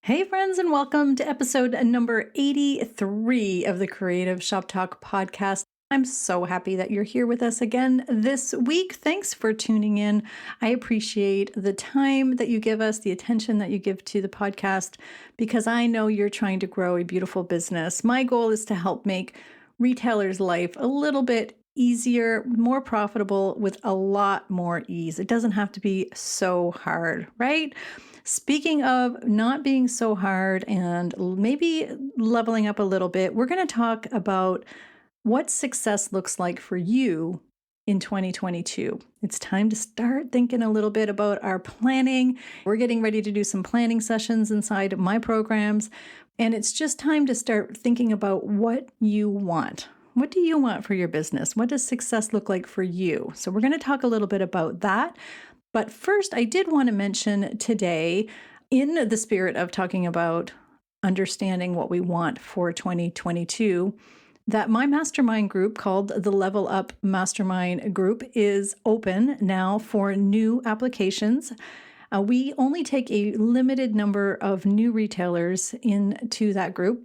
Hey, friends, and welcome to episode number 83 of the Creative Shop Talk podcast. I'm so happy that you're here with us again this week. Thanks for tuning in. I appreciate the time that you give us, the attention that you give to the podcast, because I know you're trying to grow a beautiful business. My goal is to help make retailers' life a little bit easier, more profitable, with a lot more ease. It doesn't have to be so hard, right? Speaking of not being so hard and maybe leveling up a little bit, we're going to talk about what success looks like for you in 2022. It's time to start thinking a little bit about our planning. We're getting ready to do some planning sessions inside my programs, and it's just time to start thinking about what you want. What do you want for your business? What does success look like for you? So we're going to talk a little bit about that. But first, I did want to mention today, in the spirit of talking about understanding what we want for 2022, that my mastermind group called the Level Up Mastermind Group is open now for new applications. We only take a limited number of new retailers into that group.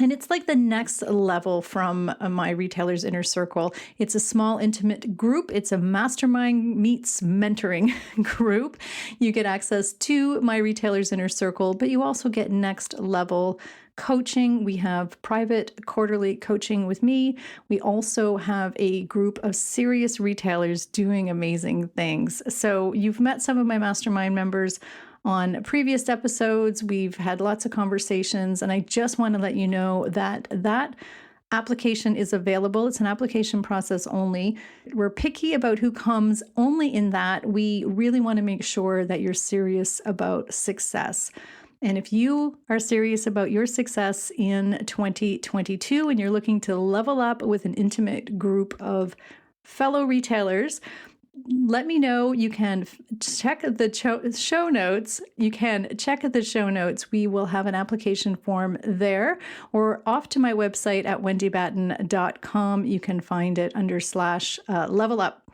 And it's like the next level from my Retailer's Inner Circle. It's a small, intimate group. It's a mastermind meets mentoring group. You get access to my Retailer's Inner Circle, but you also get next level coaching. We have private quarterly coaching with me. We also have a group of serious retailers doing amazing things. So you've met some of my mastermind members on previous episodes. We've had lots of conversations, and I just want to let you know that that application is available. It's an application process only. We're picky about who comes only in that. We really want to make sure that you're serious about success. And if you are serious about your success in 2022 and you're looking to level up with an intimate group of fellow retailers, let me know. You can check the show notes. You can check the show notes. We will have an application form there, or off to my website at wendybatten.com. You can find it under /level up.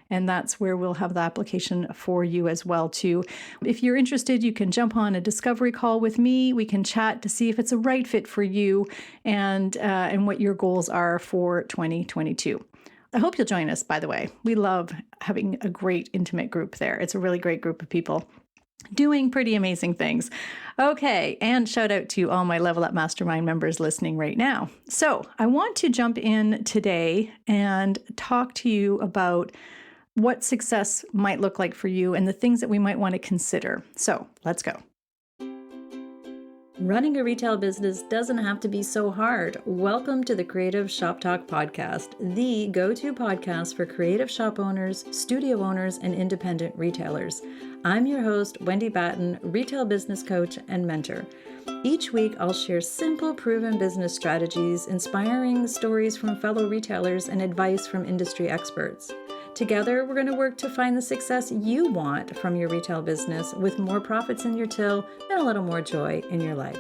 And that's where we'll have the application for you as well, too. If you're interested, you can jump on a discovery call with me. We can chat to see if it's a right fit for you and what your goals are for 2022. I hope you'll join us, by the way. We love having a great intimate group there. It's a really great group of people doing pretty amazing things. Okay, and shout out to all my Level Up Mastermind members listening right now. So I want to jump in today and talk to you about what success might look like for you and the things that we might want to consider. So let's go. Running a retail business doesn't have to be so hard. Welcome to the Creative Shop Talk podcast, the go-to podcast for creative shop owners, studio owners, and independent retailers. I'm your host, Wendy Batten, retail business coach and mentor. Each week, I'll share simple, proven business strategies, inspiring stories from fellow retailers, and advice from industry experts. Together, we're going to work to find the success you want from your retail business with more profits in your till and a little more joy in your life.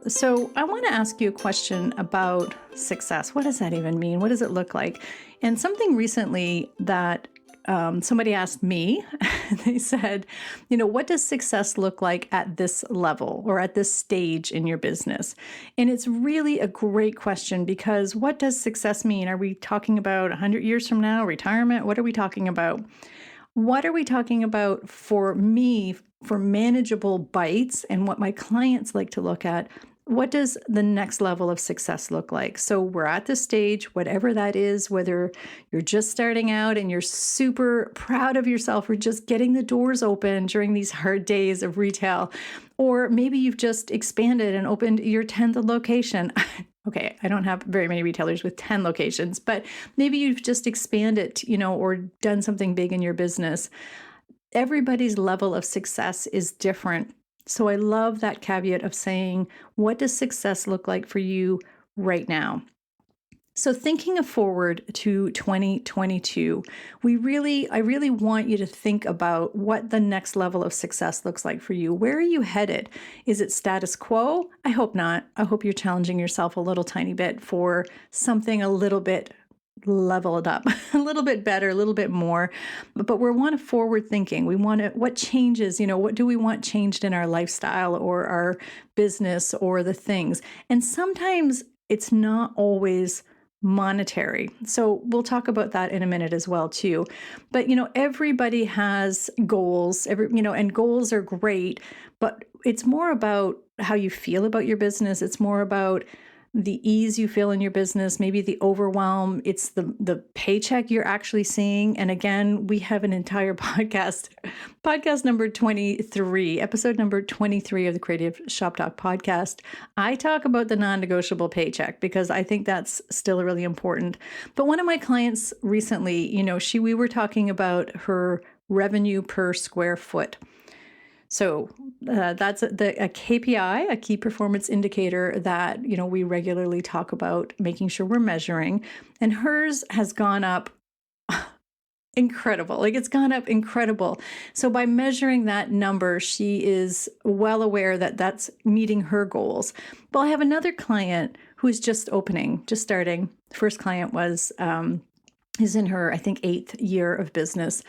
So I want to ask you a question about success. What does that even mean? What does it look like? And something recently that somebody asked me, they said, what does success look like at this level or at this stage in your business? And it's really a great question, because what does success mean? Are we talking about 100 years from now, retirement? What are we talking about? What are we talking about for me, for manageable bites, and what my clients like to look at? What does the next level of success look like? So we're at this stage, whatever that is, whether you're just starting out and you're super proud of yourself for just getting the doors open during these hard days of retail, or maybe you've just expanded and opened your 10th location. Okay, I don't have very many retailers with 10 locations, but maybe you've just expanded, or done something big in your business. Everybody's level of success is different. So I love that caveat of saying, what does success look like for you right now? So thinking forward to 2022, I really want you to think about what the next level of success looks like for you. Where are you headed? Is it status quo? I hope not. I hope you're challenging yourself a little tiny bit for something a little bit level it up a little bit better, a little bit more. But we want to forward thinking. We want to, what changes, what do we want changed in our lifestyle or our business or the things? And sometimes it's not always monetary. So we'll talk about that in a minute as well too. But everybody has goals, and goals are great, but it's more about how you feel about your business. It's more about the ease you feel in your business, maybe the overwhelm. It's the paycheck you're actually seeing. And again, we have an entire podcast number 23, episode number 23 of the Creative Shop Talk podcast. I talk about the non-negotiable paycheck because I think that's still really important. But one of my clients recently, we were talking about her revenue per square foot. So that's a KPI, a key performance indicator that, we regularly talk about making sure we're measuring. And hers has gone up incredible. It's gone up incredible. So by measuring that number, she is well aware that that's meeting her goals. But I have another client who's just starting. The first client is in her, I think, 8th year of business.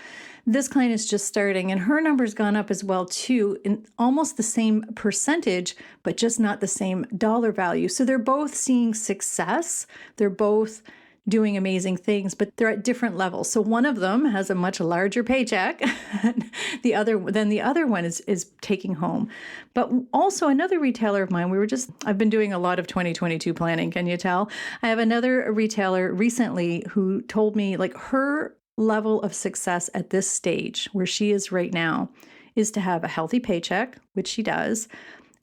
This client is just starting, and her number's gone up as well too, in almost the same percentage, but just not the same dollar value. So they're both seeing success. They're both doing amazing things, but they're at different levels. So one of them has a much larger paycheck than the other one is taking home. But also another retailer of mine, I've been doing a lot of 2022 planning, can you tell? I have another retailer recently who told me her level of success at this stage where she is right now is to have a healthy paycheck, which she does.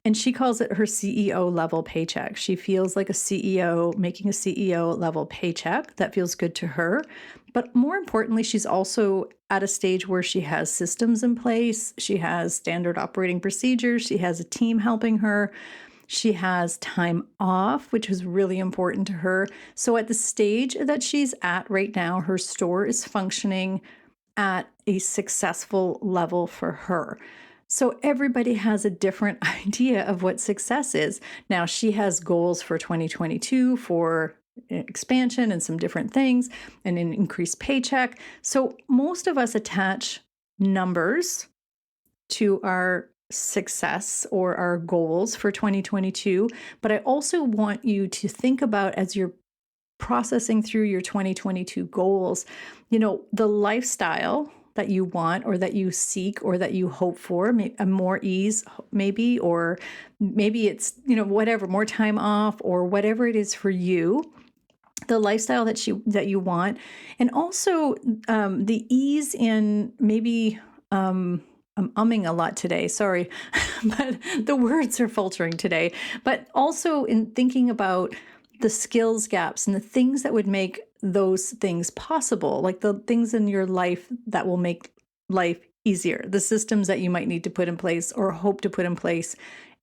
And she calls it her CEO level paycheck. She feels like a CEO making a CEO level paycheck. That feels good to her. But more importantly, she's also at a stage where she has systems in place. She has standard operating procedures. She has a team helping her. She has time off, which is really important to her. So at the stage that she's at right now, her store is functioning at a successful level for her. So everybody has a different idea of what success is. Now, she has goals for 2022 for expansion and some different things and an increased paycheck. So most of us attach numbers to our success or our goals for 2022. But I also want you to think about, as you're processing through your 2022 goals, the lifestyle that you want or that you seek or that you hope for, a more ease maybe, or maybe it's, whatever, more time off or whatever it is for you, the lifestyle that you want. And also the ease in maybe, I'm umming a lot today, sorry, but the words are faltering today. But also in thinking about the skills gaps and the things that would make those things possible, like the things in your life that will make life easier, the systems that you might need to put in place or hope to put in place.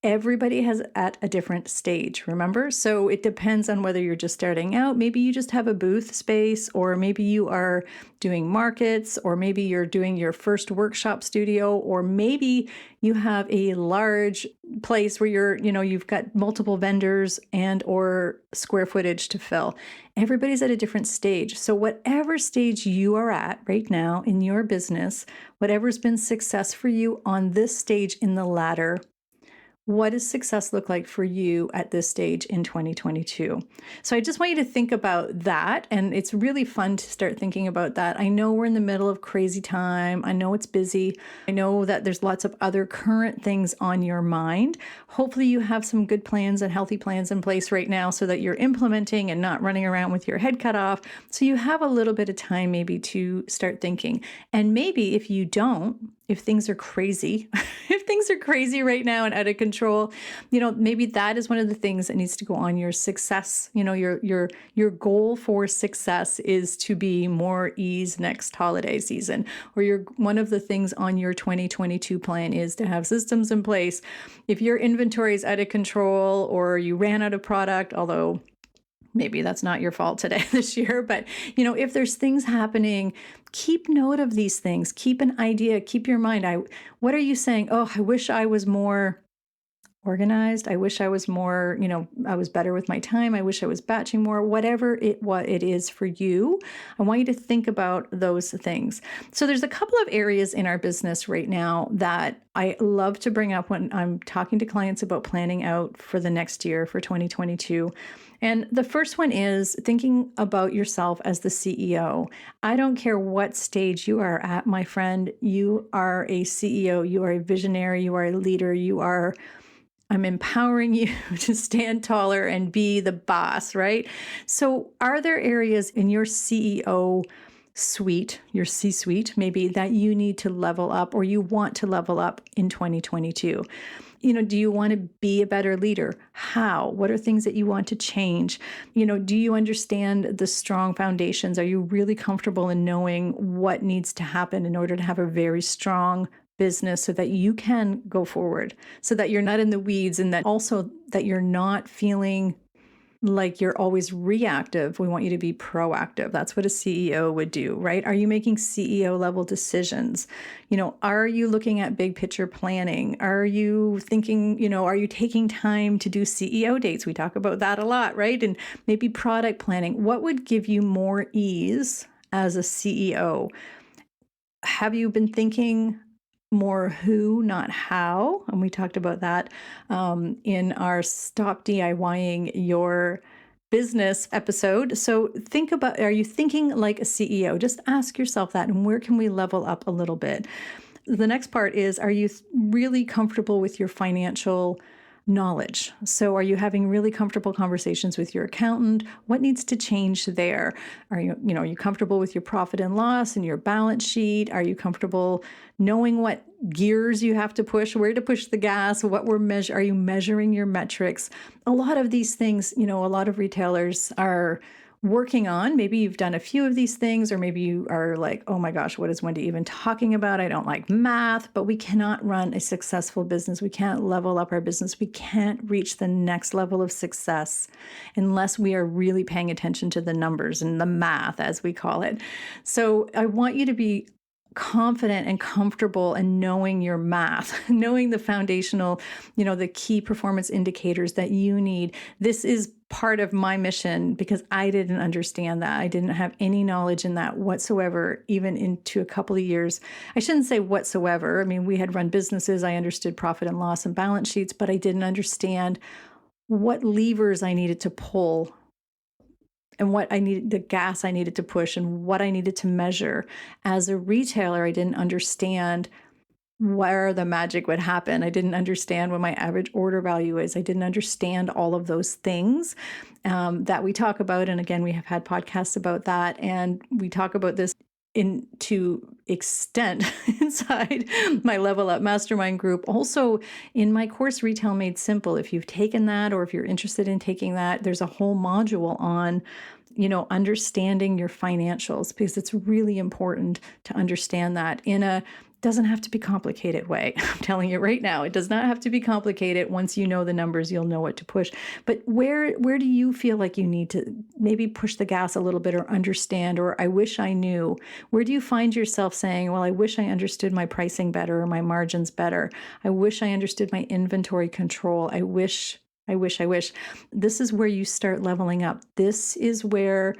Everybody has at a different stage, remember? So it depends on whether you're just starting out. Maybe you just have a booth space, or maybe you are doing markets, or maybe you're doing your first workshop studio, or maybe you have a large place where you've got multiple vendors and or square footage to fill. Everybody's at a different stage. So whatever stage you are at right now in your business, whatever's been success for you on this stage in the ladder, what does success look like for you at this stage in 2022? So I just want you to think about that. And it's really fun to start thinking about that. I know we're in the middle of crazy time. I know it's busy. I know that there's lots of other current things on your mind. Hopefully you have some good plans and healthy plans in place right now so that you're implementing and not running around with your head cut off. So you have a little bit of time maybe to start thinking. And maybe if you don't, if things are crazy, if things are crazy right now and out of control, maybe that is one of the things that needs to go on your success. Your goal for success is to be more ease next holiday season, or one of the things on your 2022 plan is to have systems in place. If your inventory is out of control or you ran out of product, although maybe that's not your fault this year, but if there's things happening, keep note of these things. Keep an idea, keep your mind. What are you saying? Oh, I wish I was more organized. I wish I was more, I was better with my time. I wish I was batching more, whatever what it is for you. I want you to think about those things. So there's a couple of areas in our business right now that I love to bring up when I'm talking to clients about planning out for the next year, for 2022. And the first one is thinking about yourself as the CEO. I don't care what stage you are at, my friend. You are a CEO. You are a visionary. You are a leader. I'm empowering you to stand taller and be the boss, right? So are there areas in your CEO suite, your C-suite, maybe, that you need to level up or you want to level up in 2022? Do you want to be a better leader? How? What are things that you want to change? Do you understand the strong foundations? Are you really comfortable in knowing what needs to happen in order to have a very strong business so that you can go forward, so that you're not in the weeds, and that also that you're not feeling like you're always reactive? We want you to be proactive. That's what a CEO would do, right? Are you making CEO level decisions? Are you looking at big picture planning? Are you thinking, are you taking time to do CEO dates? We talk about that a lot, right? And maybe product planning. What would give you more ease as a CEO? Have you been thinking more who, not how? And we talked about that in our Stop DIYing Your Business episode. So think about, are you thinking like a CEO? Just ask yourself that, and where can we level up a little bit? The next part is, are you really comfortable with your financial knowledge? So are you having really comfortable conversations with your accountant? What needs to change there? Are you comfortable with your profit and loss and your balance sheet? Are you comfortable knowing what gears you have to push, where to push the gas, are you measuring your metrics? A lot of these things, a lot of retailers are working on. Maybe you've done a few of these things, or maybe you are like, oh my gosh, what is Wendy even talking about? I don't like math. But we cannot run a successful business. We can't level up our business. We can't reach the next level of success unless we are really paying attention to the numbers and the math, as we call it. So I want you to be confident and comfortable in knowing your math, knowing the foundational, the key performance indicators that you need. This is part of my mission because I didn't understand that. I didn't have any knowledge in that whatsoever, even into a couple of years. I shouldn't say whatsoever. I mean, we had run businesses. I understood profit and loss and balance sheets, but I didn't understand what levers I needed to pull and the gas I needed to push and what I needed to measure. As a retailer, I didn't understand where the magic would happen. I didn't understand what my average order value is. I didn't understand all of those things that we talk about. And again, we have had podcasts about that. And we talk about this to extent inside my Level Up Mastermind group. Also in my course, Retail Made Simple, if you've taken that or if you're interested in taking that, there's a whole module on understanding your financials, because it's really important to understand that doesn't have to be complicated way. I'm telling you right now, it does not have to be complicated. Once you know the numbers, you'll know what to push. But where do you feel like you need to maybe push the gas a little bit, or understand, or I wish I knew? Where do you find yourself saying, well, I wish I understood my pricing better or my margins better. I wish I understood my inventory control. I wish. This is where you start leveling up. This is where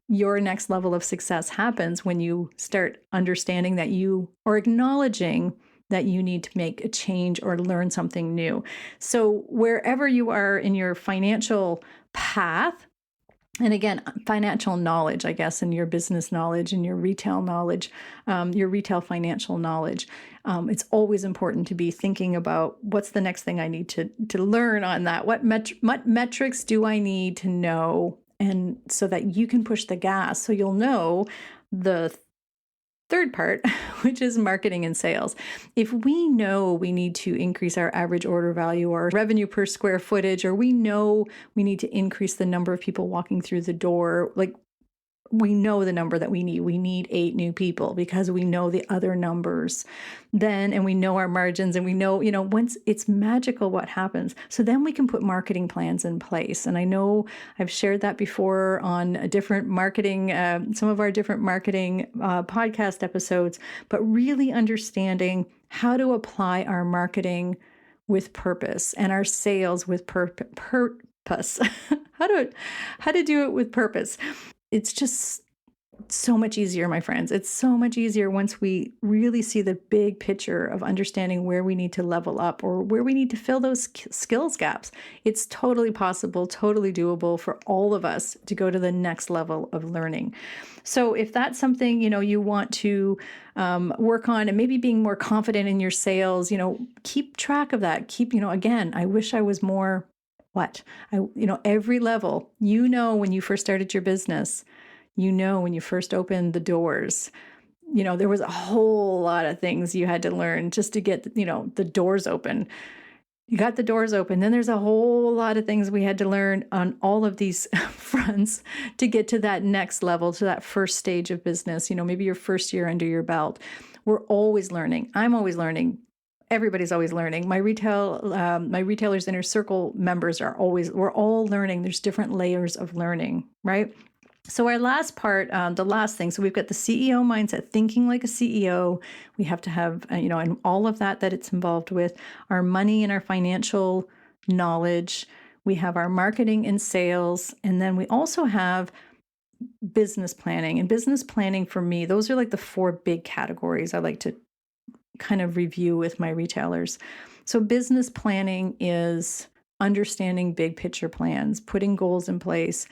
your next level of success happens, when you start understanding that or acknowledging that you need to make a change or learn something new. So wherever you are in your financial path, and again, financial knowledge, I guess, and your business knowledge and your retail knowledge, your retail financial knowledge, it's always important to be thinking about what's the next thing I need to learn on that. What metrics do I need to know? And so that you can push the gas. So you'll know the third part, which is marketing and sales. If we know we need to increase our average order value or revenue per square footage, or we know we need to increase the number of people walking through the door, like we know the number that we need. We need 8 new people because we know the other numbers then, and we know our margins, and we know, once it's magical what happens. So then we can put marketing plans in place. And I know I've shared that before on a different marketing, some of our different marketing podcast episodes, but really understanding how to apply our marketing with purpose and our sales with purpose. how to how to do it with purpose. It's just so much easier, my friends. It's so much easier once we really see the big picture of understanding where we need to level up or where we need to fill those skills gaps. It's totally possible, totally doable for all of us to go to the next level of learning. So if that's something, you want to work on and maybe being more confident in your sales, keep track of that. Again, I wish I was more every level, when you first started your business, when you first opened the doors, there was a whole lot of things you had to learn just to get, the doors open. You got the doors open. Then there's a whole lot of things we had to learn on all of these fronts to get to that next level, to that first stage of business, maybe your first year under your belt. We're always learning. I'm always learning. Everybody's always learning. My Retailers Inner Circle members we're all learning. There's different layers of learning, right? So our last part, the last thing, so we've got the CEO mindset, thinking like a CEO. We have to have, and all of that it's involved with, our money and our financial knowledge. We have our marketing and sales. And then we also have business planning. And business planning for me, those are like the 4 big categories I like to kind of review with my retailers. So business planning is understanding big picture plans, putting goals in place,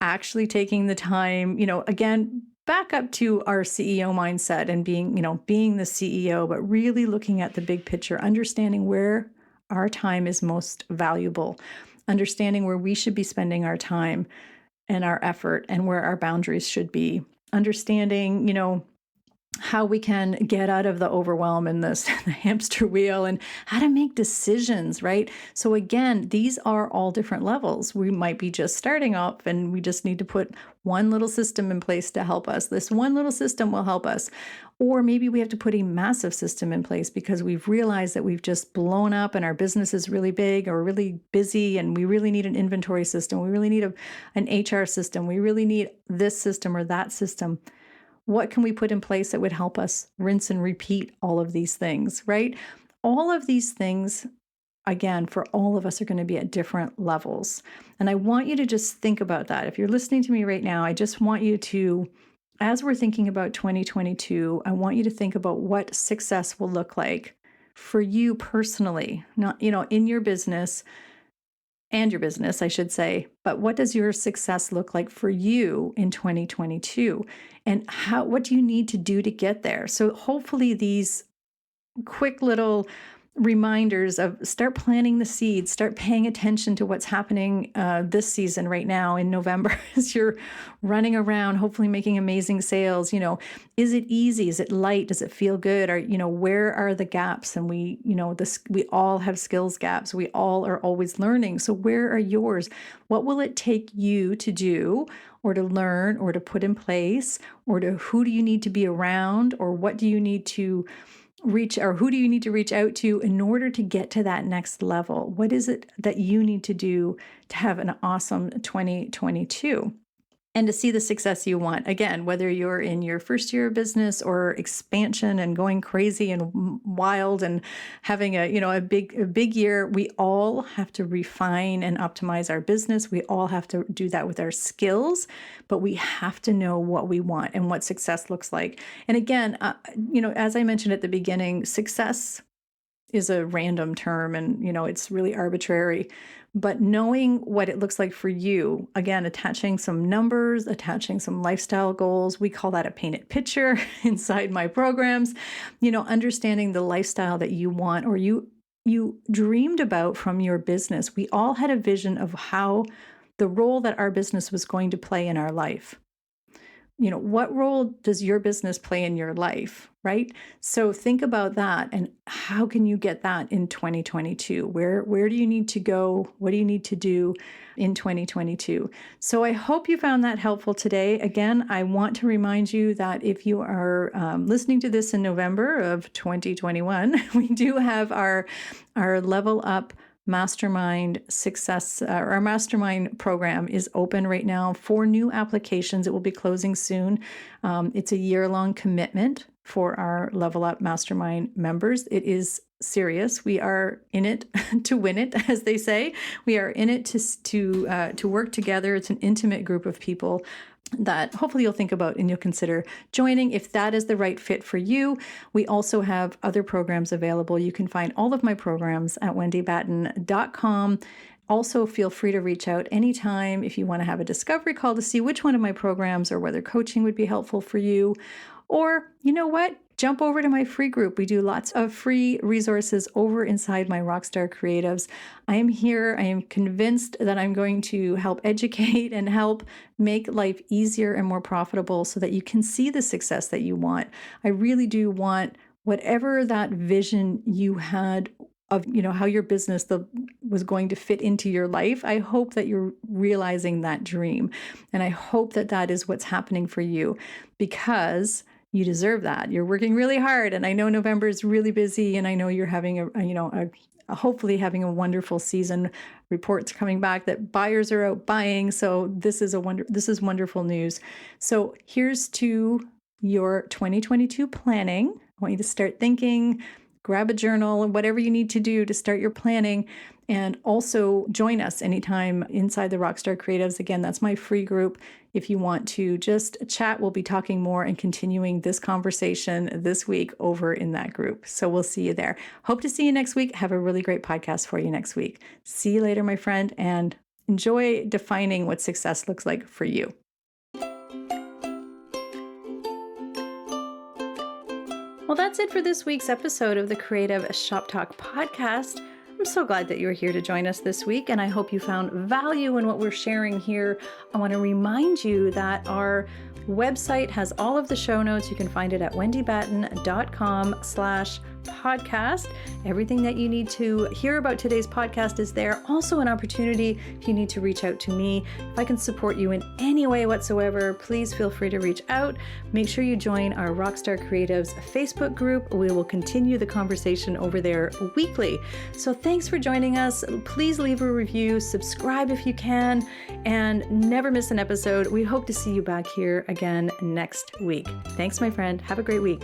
actually taking the time, again, back up to our CEO mindset and being the CEO, but really looking at the big picture, understanding where our time is most valuable, understanding where we should be spending our time and our effort and where our boundaries should be, understanding, how we can get out of the overwhelm and the hamster wheel and how to make decisions, right? So again, these are all different levels. We might be just starting off and we just need to put one little system in place to help us. This one little system will help us. Or maybe we have to put a massive system in place because we've realized that we've just blown up and our business is really big or really busy and we really need an inventory system. We really need an HR system. We really need this system or that system. What can we put in place that would help us rinse and repeat all of these things, right? All of these things, again, for all of us are going to be at different levels. And I want you to just think about that. If you're listening to me right now, I just want you to, as we're thinking about 2022, I want you to think about what success will look like for you personally, not, in your business, I should say, but what does your success look like for you in 2022? And what do you need to do to get there? So hopefully these quick little reminders of start planting the seeds, start paying attention to what's happening this season right now in November as you're running around, hopefully making amazing sales. Is it easy? Is it light? Does it feel good? Or, where are the gaps? And we all have skills gaps. We all are always learning. So where are yours? What will it take you to do or to learn or to put in place or to who do you need to be around or what do you need to who do you need to reach out to in order to get to that next level? What is it that you need to do to have an awesome 2022? And to see the success you want. Again, whether you're in your first year of business or expansion and going crazy and wild and having a big year, we all have to refine and optimize our business. We all have to do that with our skills, but we have to know what we want and what success looks like. And again, as I mentioned at the beginning, success is a random term and, it's really arbitrary. But knowing what it looks like for you, again, attaching some numbers, attaching some lifestyle goals, we call that a painted picture inside my programs, understanding the lifestyle that you want or you dreamed about from your business. We all had a vision of how the role that our business was going to play in our life. What role does your business play in your life, right? So think about that and how can you get that in 2022? Where do you need to go? What do you need to do in 2022? So I hope you found that helpful today. Again, I want to remind you that if you are listening to this in November of 2021, we do have our Level Up Mastermind Success, our mastermind program is open right now for new applications. It will be closing soon. It's a year-long commitment for our Level Up Mastermind members. It is serious. We are in it to win it, as they say. We are in it to work together. It's an intimate group of people that hopefully you'll think about and you'll consider joining if that is the right fit for you. We also have other programs available. You can find all of my programs at wendybatten.com. Also, feel free to reach out anytime if you want to have a discovery call to see which one of my programs or whether coaching would be helpful for you. Or, you know what? Jump over to my free group. We do lots of free resources over inside my Rockstar Creatives. I am here. I am convinced that I'm going to help educate and help make life easier and more profitable so that you can see the success that you want. I really do want whatever that vision you had of, how your business was going to fit into your life. I hope that you're realizing that dream. And I hope that that is what's happening for you, because you deserve that. You're working really hard. And I know November is really busy, and I know you're having hopefully having a wonderful season. Reports coming back that buyers are out buying. So this is wonderful news. So here's to your 2022 planning. I want you to start thinking, grab a journal, whatever you need to do to start your planning, and also join us anytime inside the Rockstar Creatives. Again, that's my free group. If you want to just chat, we'll be talking more and continuing this conversation this week over in that group. So we'll see you there. Hope to see you next week. Have a really great podcast for you next week. See you later, my friend, and enjoy defining what success looks like for you. Well, that's it for this week's episode of the Creative Shop Talk podcast. I'm so glad that you're here to join us this week, and I hope you found value in what we're sharing here. I want to remind you that our website has all of the show notes. You can find it at wendybatten.com/podcast. Everything that you need to hear about today's podcast is there. Also an opportunity if you need to reach out to me. If I can support you in any way whatsoever, please feel free to reach out. Make sure you join our Rockstar Creatives Facebook group. We will continue the conversation over there weekly. So thanks for joining us. Please leave a review, subscribe if you can, and never miss an episode. We hope to see you back here again next week. Thanks, my friend. Have a great week.